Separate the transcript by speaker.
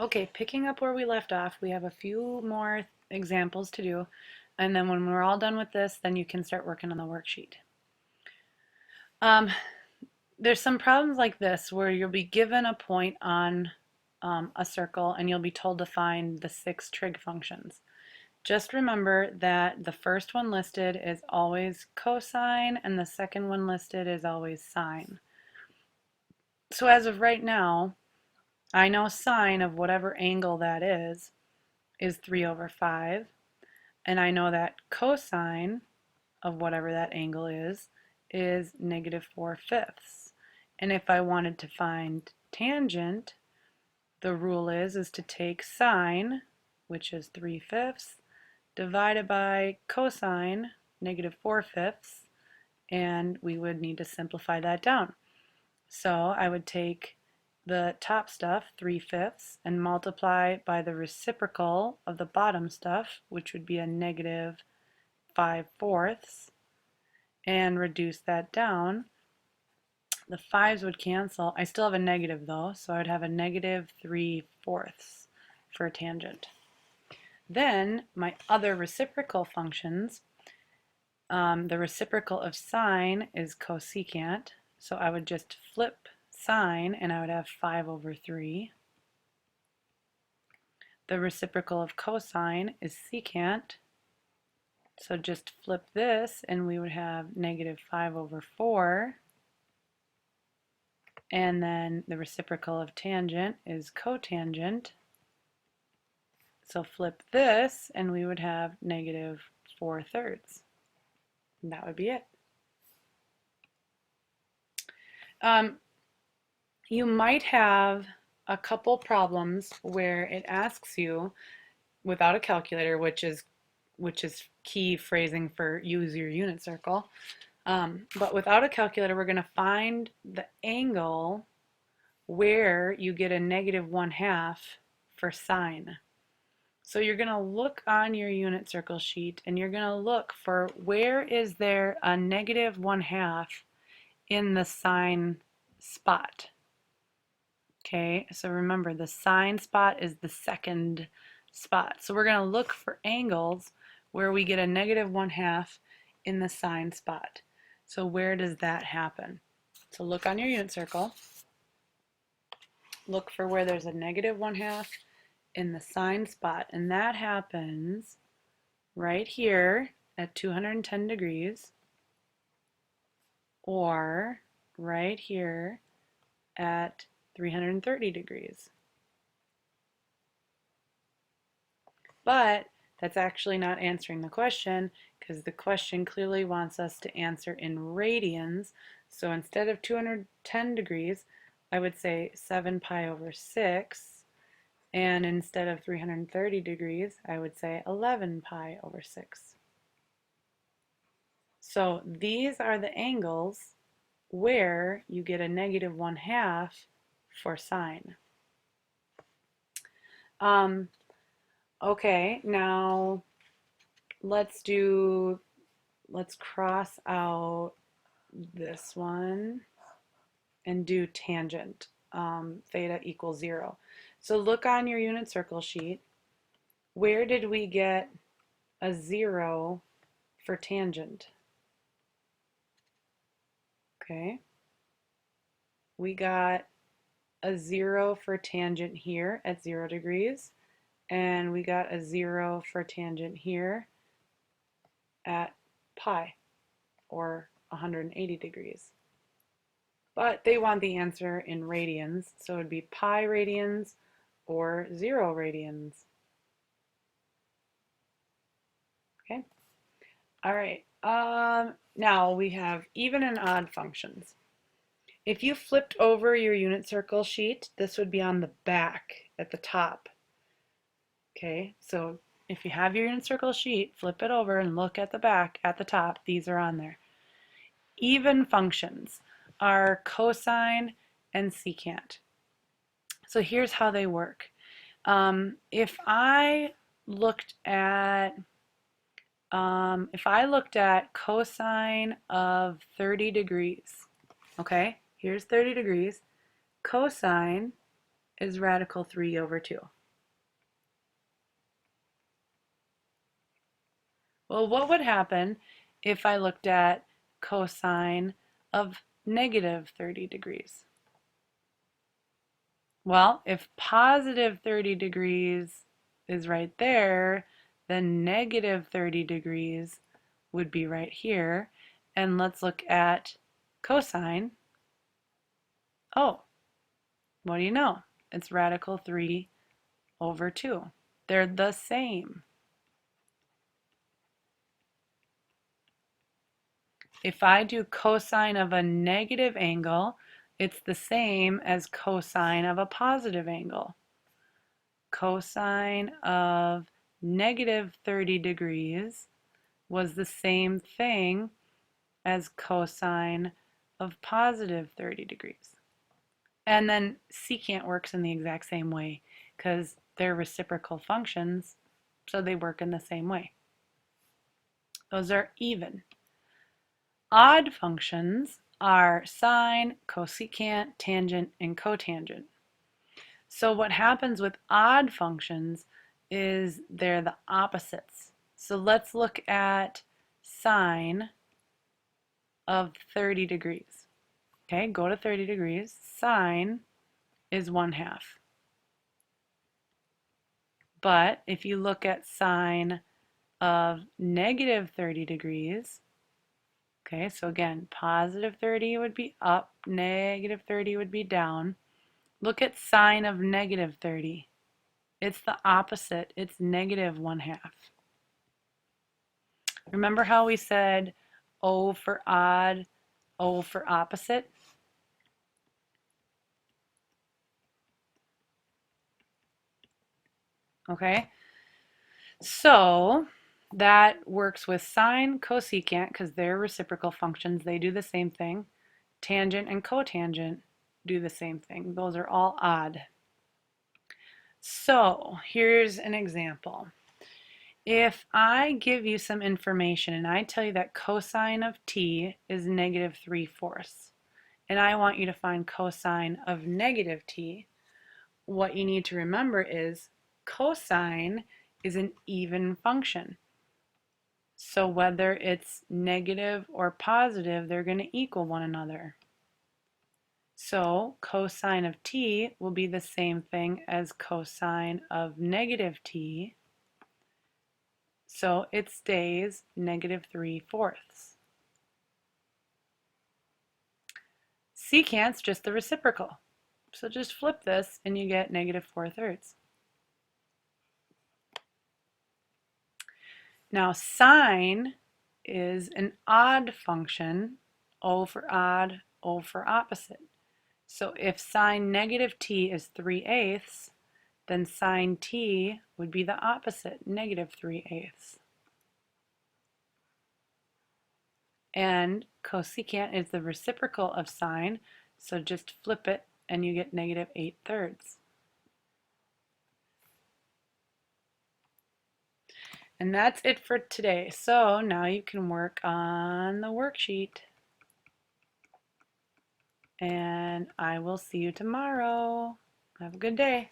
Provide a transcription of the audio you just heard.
Speaker 1: Okay, picking up where we left off, we have a few more examples to do, and then when we're all done with this, then you can start working on the worksheet. Um, there's some problems like this where you'll be given a point on a circle and you'll be told to find the 6 trig functions. Just remember that the first one listed is always cosine and the second one listed is always sine. So as of right now, I know sine of whatever angle that is 3 over 5. And I know that cosine of whatever that angle is negative 4/5. And if I wanted to find tangent, the rule is to take sine, which is 3/5, divided by cosine, negative 4/5, and we would need to simplify that down. So I would take the top stuff, 3/5, and multiply by the reciprocal of the bottom stuff, which would be a negative 5/4, and reduce that down. The 5's would cancel. I still have a negative though, so I'd have a negative 3/4 for tangent. Then my other reciprocal functions, the reciprocal of sine is cosecant, so I would just flip sine and I would have 5 over 3. The reciprocal of cosine is secant, so just flip this and we would have negative 5 over 4. And then the reciprocal of tangent is cotangent, so flip this and we would have negative 4/3. And that would be it. You might have a couple problems where it asks you without a calculator, which is key phrasing for use your unit circle. But without a calculator, we're going to find the angle where you get a negative 1/2 for sine. So you're going to look on your unit circle sheet and you're going to look for where is there a negative 1/2 in the sine spot. Okay, so remember the sine spot is the second spot. So we're going to look for angles where we get a negative 1/2 in the sine spot. So where does that happen? So look on your unit circle. Look for where there's a negative 1/2 in the sine spot, and that happens right here at 210 degrees or right here at 330 degrees. But that's actually not answering the question because the question clearly wants us to answer in radians. So instead of 210 degrees, I would say 7 pi over 6. And instead of 330 degrees, I would say 11 pi over 6. So these are the angles where you get a negative 1/2 for sine. Okay, now let's cross out this one and do tangent, theta equals 0. So look on your unit circle sheet. Where did we get a 0 for tangent? Okay, we got a 0 for tangent here at 0 degrees, and we got a 0 for tangent here at pi, or 180 degrees. But they want the answer in radians, so it would be pi radians or 0 radians. Okay, all right. Now we have even and odd functions. If you flipped over your unit circle sheet, this would be on the back at the top. Okay, so if you have your unit circle sheet, flip it over and look at the back at the top. These are on there. Even functions are cosine and secant. So here's how they work. If I looked at cosine of 30 degrees, okay, here's 30 degrees. Cosine is radical 3 over 2. Well, what would happen if I looked at cosine of negative 30 degrees? Well, if positive 30 degrees is right there, then negative 30 degrees would be right here. And let's look at cosine. Oh, what do you know? It's radical 3 over 2. They're the same. If I do cosine of a negative angle, it's the same as cosine of a positive angle. Cosine of negative 30 degrees was the same thing as cosine of positive 30 degrees. And then secant works in the exact same way because they're reciprocal functions, so they work in the same way. Those are even. Odd functions are sine, cosecant, tangent, and cotangent. So what happens with odd functions is they're the opposites. So let's look at sine of 30 degrees. Okay, go to 30 degrees. Sine is 1/2. But if you look at sine of negative 30 degrees, okay, so again, positive 30 would be up, negative 30 would be down. Look at sine of negative 30. It's the opposite. It's negative 1/2. Remember how we said O for odd, O for opposite? Okay, so that works with sine, cosecant, because they're reciprocal functions. They do the same thing. Tangent and cotangent do the same thing. Those are all odd. So here's an example. If I give you some information and I tell you that cosine of t is negative 3/4, and I want you to find cosine of negative t, what you need to remember is cosine is an even function. So whether it's negative or positive, they're going to equal one another. So cosine of t will be the same thing as cosine of negative t. So it stays negative 3/4. Secant's just the reciprocal. So just flip this and you get negative 4/3. Now sine is an odd function, O for odd, O for opposite. So if sine negative t is 3/8, then sine t would be the opposite, negative 3/8. And cosecant is the reciprocal of sine, so just flip it and you get negative 8/3. And that's it for today. So now you can work on the worksheet. And I will see you tomorrow. Have a good day.